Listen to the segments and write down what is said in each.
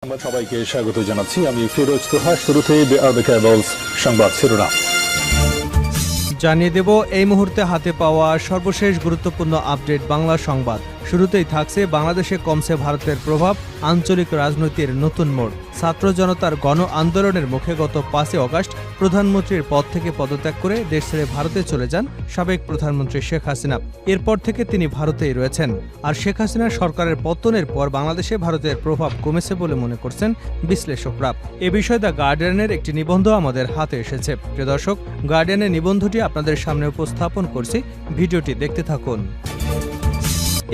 সংবাদ সবাইকে স্বাগত জানাচ্ছি। আমি ফিরোজ তোহা। শুরুতেই সংবাদ শিরোনাম জানিয়ে দেব এই মুহূর্তে হাতে পাওয়া সর্বশেষ গুরুত্বপূর্ণ আপডেট বাংলা সংবাদ। শুরুতেই থাকছে বাংলাদেশে কমছে ভারতের প্রভাব, আঞ্চলিক রাজনীতির নতুন মোড়। ছাত্র জনতার গণ আন্দোলনের মুখে গত 5 আগস্ট প্রধানমন্ত্রীর পদ থেকে পদত্যাগ করে দেশ ছেড়ে ভারতে চলে যান সাবেক প্রধানমন্ত্রী শেখ হাসিনা। এরপর থেকে তিনি ভারতেই রয়েছেন। আর শেখ হাসিনার সরকারের পতনের পর বাংলাদেশে ভারতের প্রভাব কমেছে বলে মনে করছেন বিশ্লেষকরা। এ বিষয়ে দ্য গার্ডিয়ানের একটি নিবন্ধ আমাদের হাতে এসেছে। প্রিয় দর্শক, গার্ডিয়ানের নিবন্ধটি আপনাদের সামনে উপস্থাপন করছি, ভিডিওটি দেখতে থাকুন।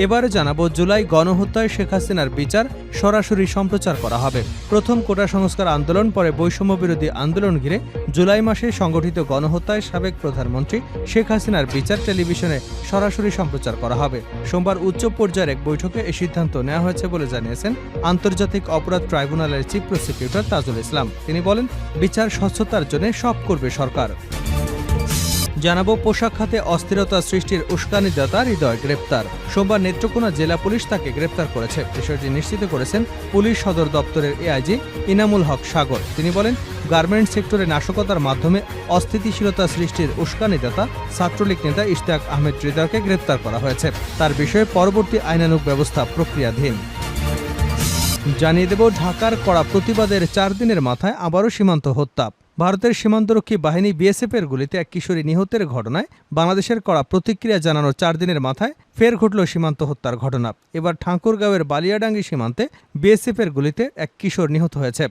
এবারে জানাবো, জুলাই গণহত্যায় শেখ হাসিনার বিচার সরাসরি সম্প্রচার করা হবে। প্রথম কোটা সংস্কার আন্দোলন, পরে বৈষম্য বিরোধী আন্দোলন ঘিরে জুলাই মাসে সংগঠিত গণহত্যায় সাবেক প্রধানমন্ত্রী শেখ হাসিনার বিচার টেলিভিশনে সরাসরি সম্প্রচার করা হবে। সোমবার উচ্চ পর্যায়ের এক বৈঠকে এ সিদ্ধান্ত নেওয়া হয়েছে বলে জানিয়েছেন আন্তর্জাতিক অপরাধ ট্রাইব্যুনালের চিফ প্রসিকিউটর তাজুল ইসলাম। তিনি বলেন, বিচার স্বচ্ছতার জন্য সব করবে সরকার। জানাবো, পোশাক খাতে অস্থিরতা সৃষ্টির উস্কানিদাতা হৃদয় গ্রেপ্তার। সোমবার নেত্রকোনা জেলা পুলিশ তাকে গ্রেপ্তার করেছে। বিষয়টি নিশ্চিত করেছেন পুলিশ সদর দপ্তরের এআইজি ইনামুল হক সাগর। তিনি বলেন, গার্মেন্টস সেক্টরে নাশকতার মাধ্যমে অস্থিতিশীলতা সৃষ্টির উস্কানিদাতা ছাত্রলীগ নেতা ইশতিয়াক আহমেদ হৃদয়কে গ্রেপ্তার করা হয়েছে। তার বিষয়ে পরবর্তী আইনানুগ ব্যবস্থা প্রক্রিয়াধীন। জানিয়ে দেব, ঢাকার কড়া প্রতিবাদের 4 দিনের মাথায় আবারও সীমান্ত হত্যা। ভারতের সীমান্তরক্ষী বাহিনী বিএসএফের গুলিতে এক কিশোরী নিহতের ঘটনায় বাংলাদেশের কড়া প্রতিক্রিয়া জানানোর 4 দিনের মাথায় ফের ঘটল সীমান্ত হত্যার ঘটনা। এবার ঠাকুরগাঁওয়ের বালিয়াডাঙ্গি সীমান্তে বিএসএফের গুলিতে এক কিশোর নিহত হয়েছে।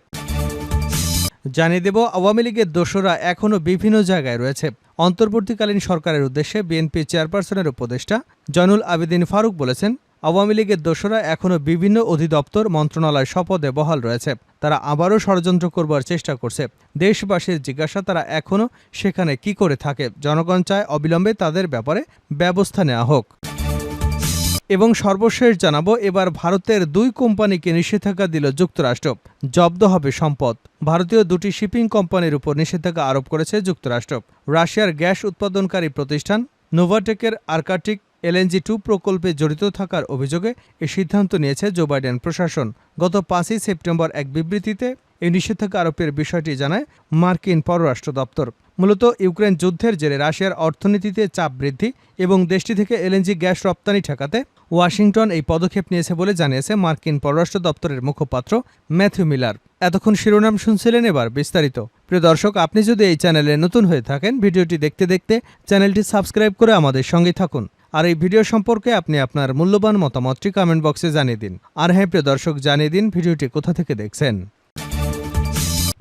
জানিয়ে দেব, আওয়ামী লীগের দোসররা এখনও বিভিন্ন জায়গায় রয়েছে। অন্তর্বর্তীকালীন সরকারের উদ্দেশ্যে বিএনপি চেয়ারপারসনের উপদেষ্টা জয়নুল আবেদিন ফারুক বলেছেন, আওয়ামী লীগের দোসররা এখনও বিভিন্ন অধিদপ্তর মন্ত্রণালয় শপথে বহাল রয়েছে। তারা আবারও ষড়যন্ত্র করবার চেষ্টা করছে। দেশবাসীর জিজ্ঞাসা, তারা এখনও সেখানে কি করে থাকে? জনগণ চায় অবিলম্বে তাদের ব্যাপারে ব্যবস্থা নেওয়া হোক। এবং সর্বশেষ জানাবো, এবার ভারতের 2 কোম্পানিকে নিষেধাজ্ঞা দিল যুক্তরাষ্ট্র। জব্দ হবে সম্পদ। ভারতীয় 2টি শিপিং কোম্পানির উপর নিষেধাজ্ঞা আরোপ করেছে যুক্তরাষ্ট্র। রাশিয়ার গ্যাস উৎপাদনকারী প্রতিষ্ঠান নোভাটেকের আর্কটিক LNG-2 প্রকল্পে জড়িত থাকার অভিযোগে এ সিদ্ধান্ত নিয়েছে জো বাইডেন প্রশাসন। গত 5 সেপ্টেম্বর এক বিবৃতিতে এই নিষেধাজ্ঞা আরোপের বিষয়টি জানায় মার্কিন পররাষ্ট্র দপ্তর। মূলত ইউক্রেন যুদ্ধের জেরে রাশিয়ার অর্থনীতিতে চাপ বৃদ্ধি এবং দেশটি থেকে LNG গ্যাস রপ্তানি ঠেকাতে ওয়াশিংটন এই পদক্ষেপ নিয়েছে বলে জানিয়েছে মার্কিন পররাষ্ট্র দপ্তরের মুখপাত্র ম্যাথিউ মিলার। এতক্ষণ শিরোনাম শুনছিলেন, এবার বিস্তারিত। প্রিয় দর্শক, আপনি যদি এই চ্যানেলে নতুন হয়ে থাকেন, ভিডিওটি দেখতে দেখতে চ্যানেলটি সাবস্ক্রাইব করে আমাদের সঙ্গে থাকুন। আর এই ভিডিও সম্পর্কে আপনি আপনার মূল্যবান মতামতটি কমেন্ট বক্সে জানিয়ে দিন। আর হ্যাঁ প্রিয় দর্শক, জানিয়ে দিন ভিডিওটি কোথা থেকে দেখছেন।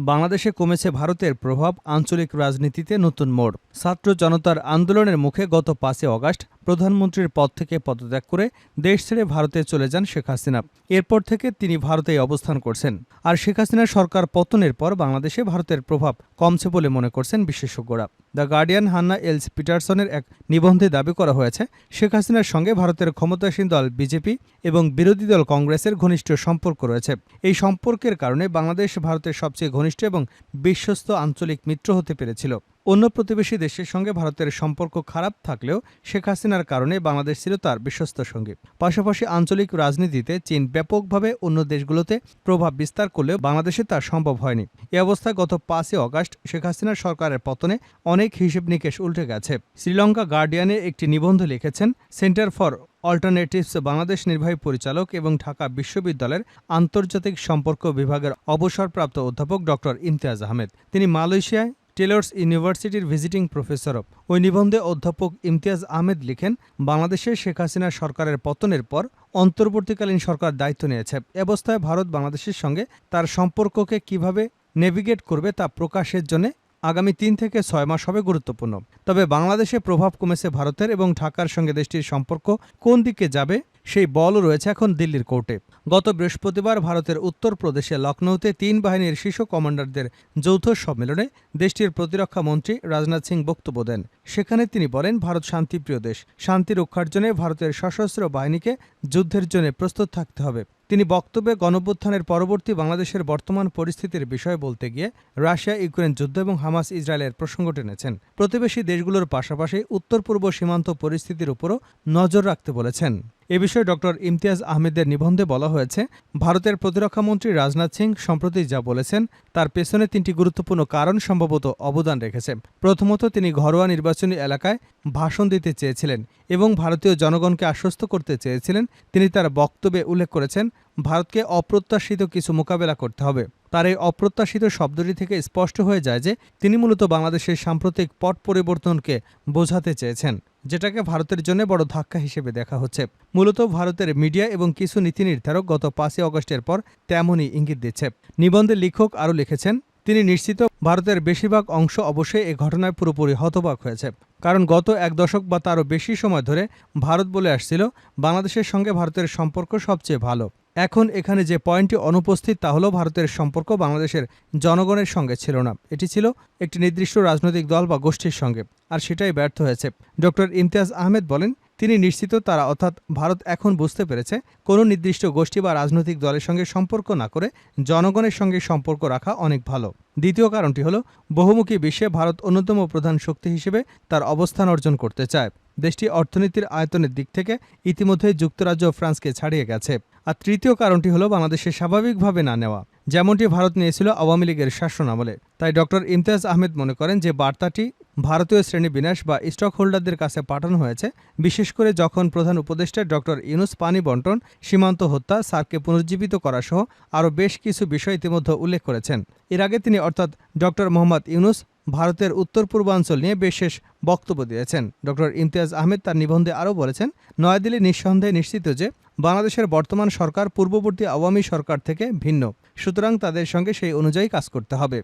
বাংলাদেশে কমেছে ভারতের প্রভাব, আঞ্চলিক রাজনীতিতে নতুন মোড়। ছাত্র জনতার আন্দোলনের মুখে গত 5 আগস্ট প্রধানমন্ত্রীর পদ থেকে পদত্যাগ করে দেশ ছেড়ে ভারতে চলে যান শেখ হাসিনা। এরপর থেকে তিনি ভারতেই অবস্থান করছেন। আর শেখ হাসিনার সরকার পতনের পর বাংলাদেশে ভারতের প্রভাব কমছে বলে মনে করছেন বিশেষজ্ঞরা। দ্য গার্ডিয়ান হান্না এলস পিটারসনের এক নিবন্ধে দাবি করা হয়েছে, শেখ হাসিনার সঙ্গে ভারতের ক্ষমতাসীন দল বিজেপি এবং বিরোধী দল কংগ্রেসের ঘনিষ্ঠ সম্পর্ক রয়েছে। এই সম্পর্কের কারণে বাংলাদেশ ভারতের সবচেয়ে ঘনিষ্ঠ এবং বিশ্বস্ত আঞ্চলিক মিত্র হতে পেরেছিল। অন্য প্রতিবেশী দেশের সঙ্গে ভারতের সম্পর্ক খারাপ থাকলেও শেখ হাসিনার কারণে বাংলাদেশ ছিল তার বিশ্বস্ত সঙ্গী। পাশাপাশি আঞ্চলিক রাজনীতিতে চীন ব্যাপকভাবে অন্য দেশগুলোতে প্রভাব বিস্তার করলেও বাংলাদেশে তা সম্ভব হয়নি। এ অবস্থায় গত 5 আগস্ট শেখ হাসিনার সরকারের পতনে অনেক হিসেব নিকেশ উল্টে গেছে। শ্রীলঙ্কা গার্ডিয়ানে একটি নিবন্ধ লিখেছেন সেন্টার ফর অল্টারনেটিভস বাংলাদেশ নির্বাহী পরিচালক এবং ঢাকা বিশ্ববিদ্যালয়ের আন্তর্জাতিক সম্পর্ক বিভাগের অবসরপ্রাপ্ত অধ্যাপক ডক্টর ইমতিয়াজ আহমেদ। তিনি মালয়েশিয়ায় টেলর্স ইউনিভার্সিটির ভিজিটিং প্রফেসর। ওই নিবন্ধে অধ্যাপক ইমতিয়াজ আহমেদ লিখেন, বাংলাদেশে শেখ হাসিনার সরকারের পতনের পর অন্তর্বর্তীকালীন সরকার দায়িত্ব নিয়েছে। এ অবস্থায় ভারত বাংলাদেশের সঙ্গে তার সম্পর্ককে কিভাবে নেভিগেট করবে তা প্রকাশের জন্য আগামী 3 থেকে 6 মাস হবে গুরুত্বপূর্ণ। তবে বাংলাদেশে প্রভাব কমেছে ভারতের এবং ঢাকার সঙ্গে দেশটির সম্পর্ক কোন দিকে যাবে সেই বলও রয়েছে এখন দিল্লির কোর্টে। গত বৃহস্পতিবার ভারতের উত্তরপ্রদেশে লখনৌতে 3 বাহিনীর শীর্ষ কমান্ডারদের যৌথ সম্মেলনে দেশটির প্রতিরক্ষা মন্ত্রী রাজনাথ সিং বক্তব্য দেন। সেখানে তিনি বলেন, ভারত শান্তিপ্রিয় দেশ। শান্তি রক্ষার জন্য ভারতের সশস্ত্র বাহিনীকে যুদ্ধের জন্য প্রস্তুত থাকতে হবে। তিনি বক্তব্যে গণঅভ্যুত্থানের পরবর্তী বাংলাদেশের বর্তমান পরিস্থিতির বিষয়ে বলতে গিয়ে রাশিয়া ইউক্রেন যুদ্ধ এবং হামাস ইসরায়েলের প্রসঙ্গ টেনেছেন। প্রতিবেশী দেশগুলোর পাশাপাশি উত্তর পূর্ব সীমান্ত পরিস্থিতির উপরও নজর রাখতে বলেছেন। এ বিষয়ে ডক্টর ইমতিয়াজ আহমেদের নিবন্ধে বলা হয়েছে, ভারতের প্রতিরক্ষামন্ত্রী রাজনাথ সিং সম্প্রতি যা বলেছেন তার পেছনে 3টি গুরুত্বপূর্ণ কারণ সম্ভবত অবদান রেখেছে। প্রথমত, তিনি ঘরোয়া নির্বাচনী এলাকায় ভাষণ দিতে চেয়েছিলেন এবং ভারতীয় জনগণকে আশ্বস্ত করতে চেয়েছিলেন। তিনি তার বক্তব্যে উল্লেখ করেছেন, ভারতকে অপ্রত্যাশিত কিছু মোকাবেলা করতে হবে। তার এই অপ্রত্যাশিত শব্দটি থেকে স্পষ্ট হয়ে যায় যে তিনি মূলত বাংলাদেশের সাম্প্রতিক পট পরিবর্তনকে বোঝাতে চেয়েছেন, যেটাকে ভারতের জন্য বড় ধাক্কা হিসেবে দেখা হচ্ছে। মূলত ভারতের মিডিয়া এবং কিছু নীতি নির্ধারক গত 5ই অগস্টের পর তেমনই ইঙ্গিত দিচ্ছে। নিবন্ধে লেখক আরও লিখেছেন, তিনি নিশ্চিত ভারতের বেশিরভাগ অংশ অবশ্যই এ ঘটনায় পুরোপুরি হতবাক হয়েছে, কারণ গত 1 দশক বা তারও বেশি সময় ধরে ভারত বলে আসছিল বাংলাদেশের সঙ্গে ভারতের সম্পর্ক সবচেয়ে ভালো। এখন এখানে যে পয়েন্টটি অনুপস্থিত তা হলো ভারতের সম্পর্ক বাংলাদেশের জনগণের সঙ্গে ছিল না, এটি ছিল একটি নির্দিষ্ট রাজনৈতিক দল বা গোষ্ঠীর সঙ্গে, আর সেটাই ব্যর্থ হয়েছে। ডক্টর ইমতিয়াজ আহমেদ বলেন, তিনি নিশ্চিত তারা অর্থাৎ ভারত এখন বুঝতে পেরেছে কোনো নির্দিষ্ট গোষ্ঠী বা রাজনৈতিক দলের সঙ্গে সম্পর্ক না করে জনগণের সঙ্গে সম্পর্ক রাখা অনেক ভালো। দ্বিতীয় কারণটি হলো, বহুমুখী বিশ্বে ভারত অন্যতম প্রধান শক্তি হিসেবে তার অবস্থান অর্জন করতে চায়। দেশটি অর্থনীতির আয়তনের দিক থেকে ইতিমধ্যে যুক্তরাজ্য ও ফ্রান্সকে ছাড়িয়ে গেছে। আর তৃতীয় কারণটি হলো বাংলাদেশের স্বাভাবিকভাবে না নেওয়া, যেমনটি ভারত নিয়েছিল আওয়ামী লীগের শাসনামলে। তাই ডক্টর ইমতিয়াজ আহমেদ মনে করেন যে বার্তাটি ভারতীয় শ্রেণীবিন্যাস বা স্টক হোল্ডারদের কাছে পাঠানো হয়েছে, বিশেষ করে যখন প্রধান উপদেষ্টা ডক্টর ইউনূস পানি বণ্টন, সীমান্ত হত্যা, সার্ককে পুনর্জীবিত করা সহ আরও বেশ কিছু বিষয় ইতিমধ্যে উল্লেখ করেছেন। এর আগে তিনি অর্থাৎ ডক্টর মোহাম্মদ ইউনূস ভারতের উত্তর পূর্বাঞ্চল নিয়ে বিশেষ বক্তব্য দিয়েছেন। ডক্টর ইমতিয়াজ আহমেদ তার নিবন্ধে আরও বলেছেন, নয়াদিল্লি নিঃসন্দেহে নিশ্চিত যে বাংলাদেশের বর্তমান সরকার পূর্ববর্তী আওয়ামী সরকার থেকে ভিন্ন, সুতরাং তাদের সঙ্গে সেই অনুযায়ী কাজ করতে হবে।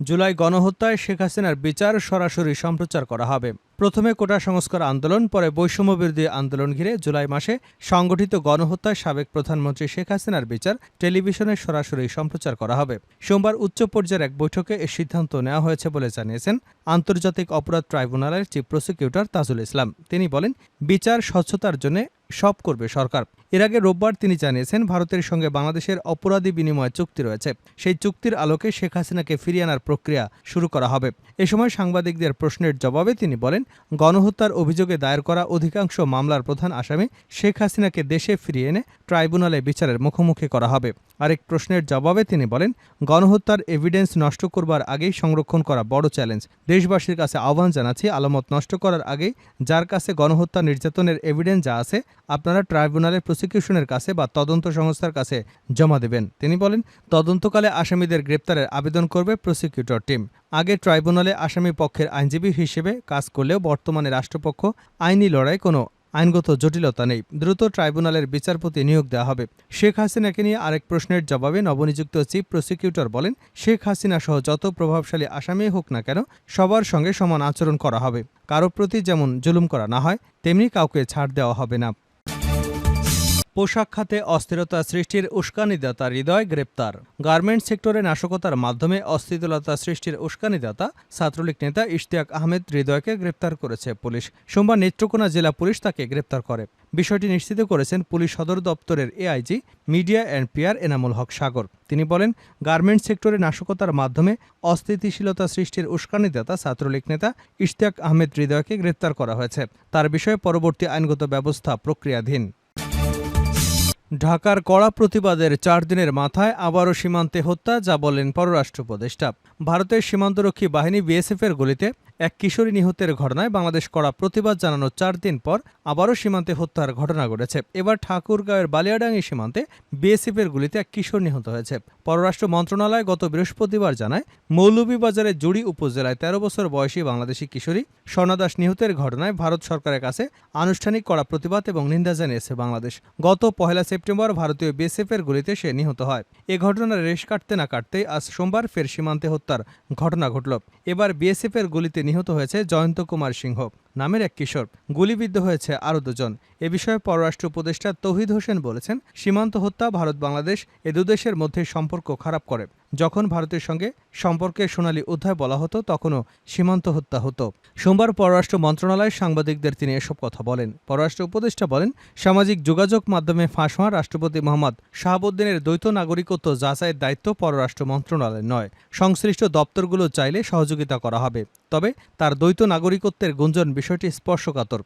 জুলাই গণহত্যায় শেখ হাসিনার বিচার সরাসরি সম্প্রচার করা হবে। প্রথমে কোটা সংস্কার আন্দোলন, পরে বৈষম্য বিরোধী আন্দোলন ঘিরে জুলাই মাসে সংগঠিত গণহত্যায় সাবেক প্রধানমন্ত্রী শেখ হাসিনার বিচার টেলিভিশনে সরাসরি সম্প্রচার করা হবে। সোমবার উচ্চ পর্যায়ের এক বৈঠকে এ সিদ্ধান্ত নেওয়া হয়েছে বলে জানিয়েছেন আন্তর্জাতিক অপরাধ ট্রাইব্যুনালের চিফ প্রসিকিউটর তাজুল ইসলাম। তিনি বলেন, বিচার স্বচ্ছতার জন্য সব করবে সরকার। এর আগে রোববার তিনি জানিয়েছেন, ভারতের সঙ্গে বাংলাদেশের অপরাধী বিনিময় চুক্তি রয়েছে, সেই চুক্তির আলোকে শেখ হাসিনাকে ফিরিয়ে আনার প্রক্রিয়া শুরু করা হবে। এ সময় সাংবাদিকদের প্রশ্নের জবাবে তিনি বলেন, গণহত্যার অভিযোগে দায়ের করা অধিকাংশ মামলার প্রধান আসামি শেখ হাসিনাকে দেশে ফিরিয়ে এনে ট্রাইব্যুনালে বিচারের মুখোমুখি করা হবে। আরেক প্রশ্নের জবাবে তিনি বলেন, গণহত্যার এভিডেন্স নষ্ট করবার আগেই সংরক্ষণ করা বড় চ্যালেঞ্জ। দেশবাসীর কাছে আহ্বান জানাচ্ছি, আলামত নষ্ট করার আগেই যার কাছে গণহত্যা নির্যাতনের এভিডেন্স যা আছে আপনারা ট্রাইব্যুনালের প্রসিকিউশনের কাছে বা তদন্ত সংস্থার কাছে জমা দেবেন। তিনি বলেন, তদন্তকালে আসামিদের গ্রেপ্তারের আবেদন করবে প্রসিকিউটর টিম। আগে ট্রাইব্যুনালে আসামি পক্ষের আইনজীবী হিসেবে কাজ করলেও বর্তমানে রাষ্ট্রপক্ষ আইনি লড়াই কোনো আইনগত জটিলতা নেই, দ্রুত ট্রাইব্যুনালের বিচারপতি নিয়োগ দেওয়া হবে। শেখ হাসিনাকে নিয়ে আরেক প্রশ্নের জবাবে নবনিযুক্ত চিফ প্রসিকিউটর বলেন, শেখ হাসিনা সহ যত প্রভাবশালী আসামি হোক না কেন সবার সঙ্গে সমান আচরণ করা হবে। কারো প্রতি যেমন জুলুম করা না হয় তেমনি কাউকে ছাড় দেওয়া হবে না। পোশাক খাতে অস্থিরতা সৃষ্টির উস্কানিদাতা হৃদয় গ্রেপ্তার। গার্মেন্টস সেক্টরে নাশকতার মাধ্যমে অস্থিতিশীলতা সৃষ্টির উস্কানিদাতা ছাত্রলীগ নেতা ইশতিয়াক আহমেদ হৃদয়কে গ্রেপ্তার করেছে পুলিশ। সোমবার নেত্রকোনা জেলা পুলিশ তাকে গ্রেপ্তার করে। বিষয়টি নিশ্চিত করেছেন পুলিশ সদর দপ্তরের AIG media and PR Enamul Haque Sagar. তিনি বলেন, গার্মেন্টস সেক্টরে নাশকতার মাধ্যমে অস্থিতিশীলতা সৃষ্টির উস্কানিদাতা ছাত্রলীগ নেতা ইশতিয়াক আহমেদ হৃদয়কে গ্রেপ্তার করা হয়েছে। তার বিষয়ে পরবর্তী আইনগত ব্যবস্থা প্রক্রিয়াধীন। ঢাকার কড়া প্রতিবাদের 4 দিনের মাথায় আবারও সীমান্তে হত্যা, যা বলেন পররাষ্ট্র উপদেষ্টা। ভারতের সীমান্তরক্ষী বাহিনী বিএসএফের গুলিতে এক কিশোরী নিহতের ঘটনায় বাংলাদেশ কড়া প্রতিবাদ জানানোর 4 দিন পর আবারও সীমান্তে হত্যার ঘটনা ঘটেছে। এবার ঠাকুরগাঁওয়ের বালিয়াডাঙ্গি সীমান্তে বিএসএফের গুলিতে এক কিশোর নিহত হয়েছে। পররাষ্ট্র মন্ত্রণালয় গত বৃহস্পতিবার জানায়, মৌলভীবাজারের জুড়ি উপজেলায় 13 বছর বয়সী বাংলাদেশি কিশোরী স্বর্ণা দাস নিহতের ঘটনায় ভারত সরকারের কাছে আনুষ্ঠানিক কড়া প্রতিবাদ এবং নিন্দা জানিয়েছে বাংলাদেশ। গত 1 সেপ্টেম্বর ভারতীয় বিএসএফের গুলিতে সে নিহত হয়। এ ঘটনার রেশ কাটতে না কাটতেই আজ সোমবার ফের সীমান্তে হত্যার ঘটনা ঘটল। এবার বিএসএফের গুলিতে নিহত হয়েছে জয়ন্ত কুমার সিংহ নামের এক কিশোর। গুলিবিদ্ধ হয়েছে আরও 2 জন। এ বিষয়ে পররাষ্ট্র উপদেষ্টা তৌহিদ হোসেন বলেছেন, সীমান্ত হত্যা ভারত বাংলাদেশ এ দুদেশের মধ্যে সম্পর্ক খারাপ করে। যখন ভারতের সঙ্গে সম্পর্কের সোনালী অধ্যায় বলা হতো তখনও সীমান্ত হত্যা হতো। সোমবার পররাষ্ট্র মন্ত্রণালয়ে সাংবাদিকদের তিনি এসব কথা বলেন। পররাষ্ট্র উপদেষ্টা বলেন, সামাজিক যোগাযোগ মাধ্যমে ফাঁস হওয়া রাষ্ট্রপতি মোহাম্মদ শাহাবুদ্দিনের দ্বৈত নাগরিকত্ব যাচাইয়ের দায়িত্ব পররাষ্ট্র মন্ত্রণালয়ের নয়। সংশ্লিষ্ট দপ্তরগুলো চাইলে সহযোগিতা করা হবে, তবে তার দ্বৈত নাগরিকত্বের গুঞ্জন বিষয়টি স্পর্শকাতর।